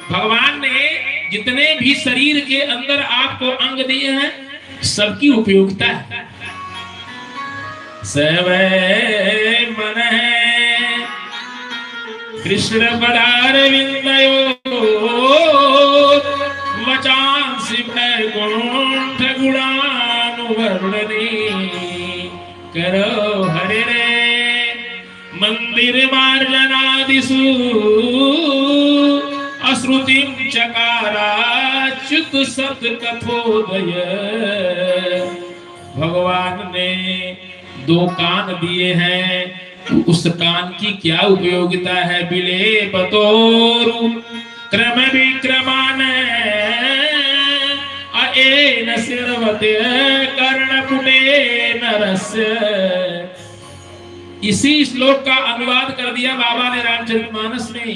भगवान ने जितने भी शरीर के अंदर आपको अंग दिए हैं सबकी उपयोगिता है। सवै मन है कृष्ण पदारविंदयो वचांसि वैकुंठ गुणानुवर्णने करो हरे रे मंदिर मार्जनादिषु अश्रुतिं चकाराच्युत सत कथोदय। भगवान ने 2 कान दिए हैं, उस कान की क्या उपयोगिता है। बिले बतोरु क्रम विक्रमान अएन सिरवते कर्णपुटे नरस्य। इसी श्लोक का अनुवाद कर दिया बाबा ने रामचरितमानस में।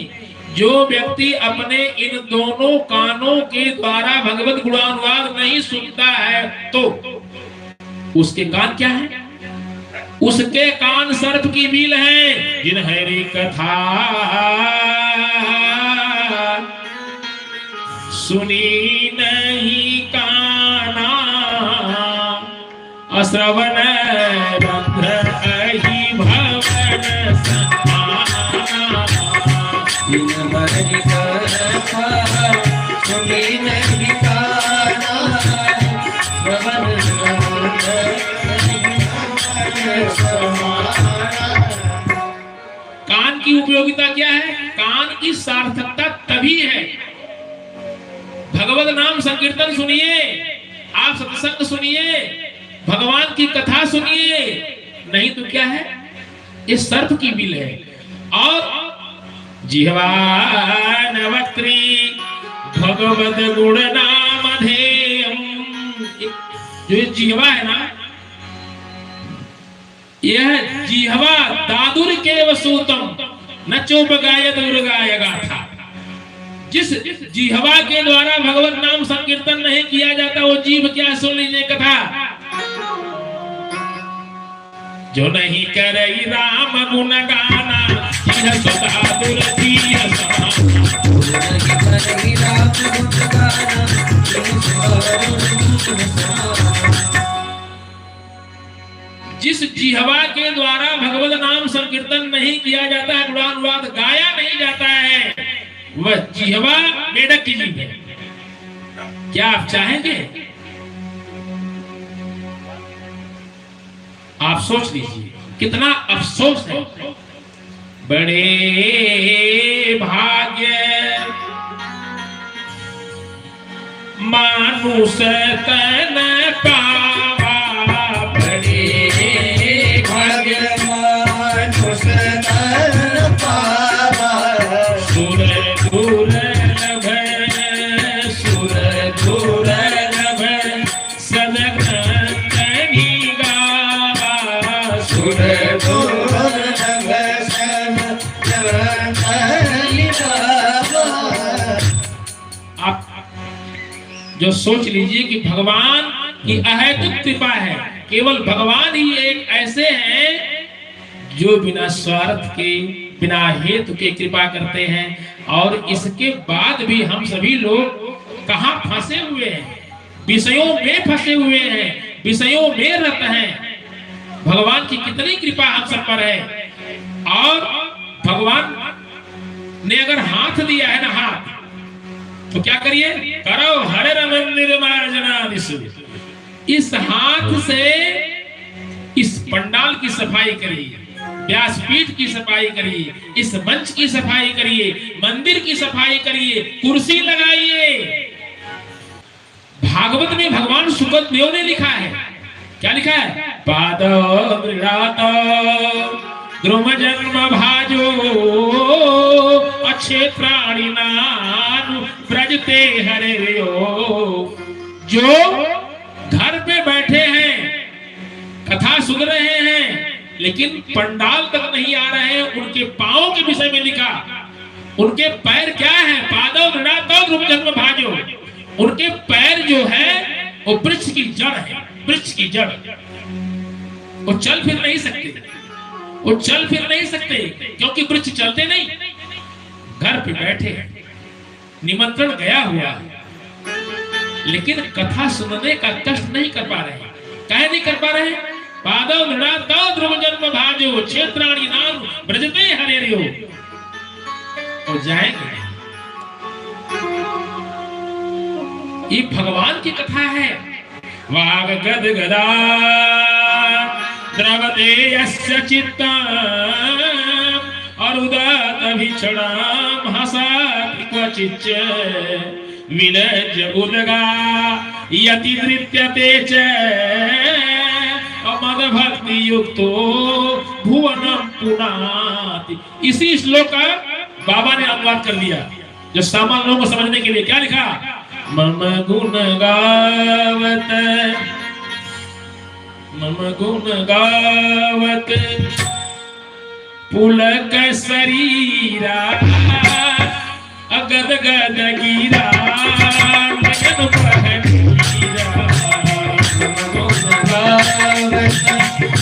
जो व्यक्ति अपने इन दोनों कानों के द्वारा भगवत गुणानुवाद नहीं सुनता है तो उसके कान क्या है? उसके कान सर्प की बील है। जिन हरि कथा सुनी नहीं काना अश्रवण बंध अहि भवन समाना। जिन हरि कथा सुनी नहीं काना श्रवण बंध कान की उपयोगिता क्या है? कान की सार्थकता तभी है भगवत नाम संकीर्तन सुनिए, आप सत्संग सुनिए, भगवान की कथा सुनिए, नहीं तो क्या है? ये सर्प की बिल है। और जिह्वा नवक्त्री भगवत गुण नाम धेयम। जो जिह्वा है ना, यह जिह्वा दादुर के वसूतम न चोपगाय दुर्गाय गाथा। जिस जिह्वा के द्वारा भगवत नाम संकीर्तन नहीं किया जाता वो जीव क्या सुन लीजिए कथा। जो नहीं करे राम गुण गाना यह सदा दुर्जीह जिस जिह्वा के द्वारा भगवत नाम संकीर्तन नहीं किया जाता है, गुणानुवाद गाया नहीं जाता है, वह जिह्वा मेढक की जीभ है। क्या आप चाहेंगे? आप सोच लीजिए कितना अफसोस है। बड़े भाग्य मानुष तन पावा, बड़े भाग्य मानुष तन पावा। सुर दुर्लभ सुर दुर्लभ सदगनी गावा, सुर दुर्लभ सदगनी गावा। आप जो सोच लीजिए कि भगवान की अहेतुक कृपा है। केवल भगवान ही एक ऐसे हैं जो बिना स्वार्थ के बिना हेतु के कृपा करते हैं। और इसके बाद भी हम सभी लोग कहां फंसे हुए हैं? विषयों में फंसे हुए हैं, विषयों में रत हैं। भगवान की कितनी कृपा हम सब पर है। और भगवान ने अगर हाथ दिया है ना, हाथ, तो क्या करिए? करो हरे मंदिर मार्जनादिषु। इस हाथ से इस पंडाल की सफाई करिए, व्यासपीठ की सफाई करिए, इस मंच की सफाई करिए, मंदिर की सफाई करिए, कुर्सी लगाइए। भागवत में भगवान सुखदेव ने लिखा है, क्या लिखा है? पादो मृणातो द्रुम जन्म भाजो अच्छे प्राणी नानु ब्रजते हरे यो। जो घर पे बैठे हैं, कथा सुन रहे हैं, लेकिन पंडाल तक नहीं आ रहे हैं, उनके पांव के विषय में लिखा। उनके पैर क्या है? पादो मृणातो द्रुम जन्म भाजो। उनके पैर जो है वो वृक्ष की जड़ है, वृक्ष की जड़। वो चल फिर नहीं सकते, वो चल फिर नहीं सकते, क्योंकि वृक्ष चलते नहीं, घर पे बैठे हैं। निमंत्रण गया हुआ है, लेकिन कथा सुनने का कष्ट नहीं कर पा रहे। काहे नहीं कर पा रहे? पादौ नृणातौ ध्रुव जन्म भाजो क्षेत्राणि नाम ब्रजते हरेर्यो। और जाएंगे, ये भगवान की कथा है। वाग गद गदा द्रवते यस्य चित्तम् अरुदत भीषणम् हसति क्वचिच्च विलज्य उदगा यति नृत्यते च मद भक्ति युक्तो भुवनम पुनाति। इसी श्लोक का बाबा ने अनुवाद कर दिया, जो सामान्य लोगों को समझने के लिए। क्या लिखा? मम गुण गावत पुलक शरीरा अगद गद गिरा नयन बहनीरा।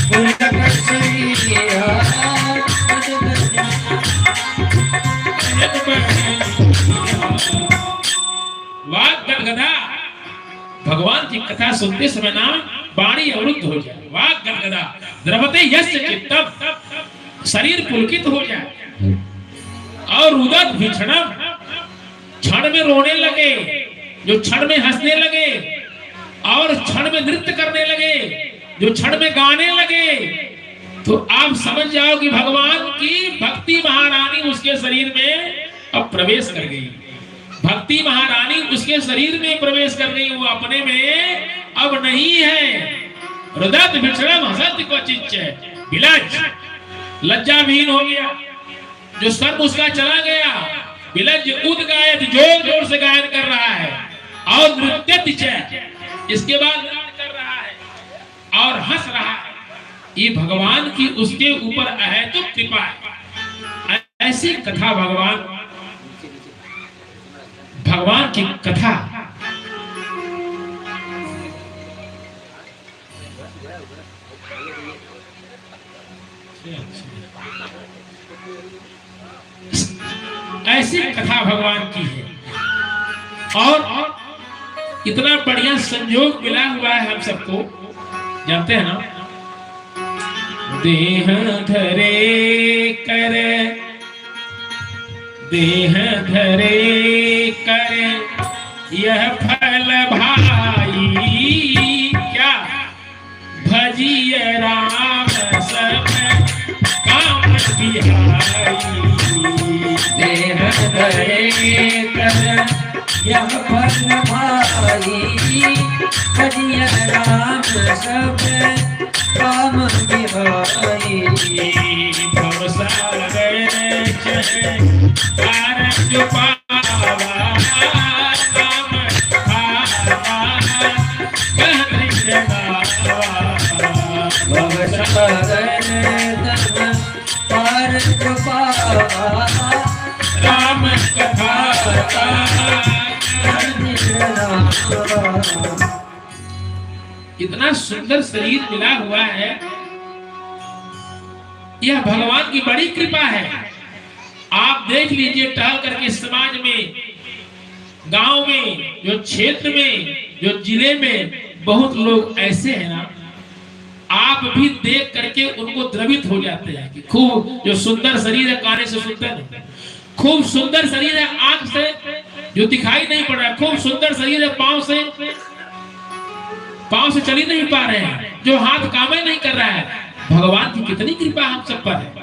पुलक शरीरा वाग गदगदा। भगवान की कथा सुनते समय ना वाणी अवरुद्ध हो जाए। वाग गदगदा द्रवते यस्य चित्तम्, शरीर पुलकित हो जाए। और उदत भीषणम्, क्षण में रोने लगे, जो क्षण में हंसने लगे, और क्षण में नृत्य करने लगे, जो क्षण में गाने लगे। तो आप समझ जाओ कि भगवान की भक्ति महारानी उसके शरीर में अब प्रवेश कर गई। भक्ति महारानी उसके शरीर में प्रवेश कर गई, वो अपने में अब नहीं है। रुदत भीषणम् हसति क्वचिच्च विलज्ज, लज्जाविहीन हो गया, जो सर्प उसका चला गया। विलज्ज उद्गायत, जोर जोर से गायन कर रहा है। और नृत्यति च, इसके बाद गान कर रहा है और हंस रहा है। ये भगवान की उसके ऊपर अहेतुक कृपा है। ऐसी कथा भगवान की कथा ऐसी कथा भगवान की है। और इतना बढ़िया संयोग मिला हुआ है हम सबको, जानते हैं ना? देह धरे कर, देह धरे कर यह फल भाई, क्या भजिय राम सब काम बिहाई। देह धरे कर यह फल भाई, भजिय राम सब काम बिहाई। भवसागर जो पावा नाम खावा कहते पार जो पावा राम कथा। इतना सुंदर शरीर मिला हुआ है, यह भगवान की बड़ी कृपा है। आप देख लीजिए, टहल करके समाज में, गांव में, जो क्षेत्र में, जो जिले में बहुत लोग ऐसे हैं ना, आप भी देख करके उनको द्रवित हो जाते हैं कि खूब जो सुंदर शरीर है, काने से सुनते नहीं, खूब सुंदर शरीर है, आंख से जो दिखाई नहीं पड़ रहा, खूब सुंदर शरीर है, पांव से चल ही नहीं पा रहे हैं, जो हाथ काम ही नहीं कर रहा है। भगवान की कितनी कृपा हम सब पर है।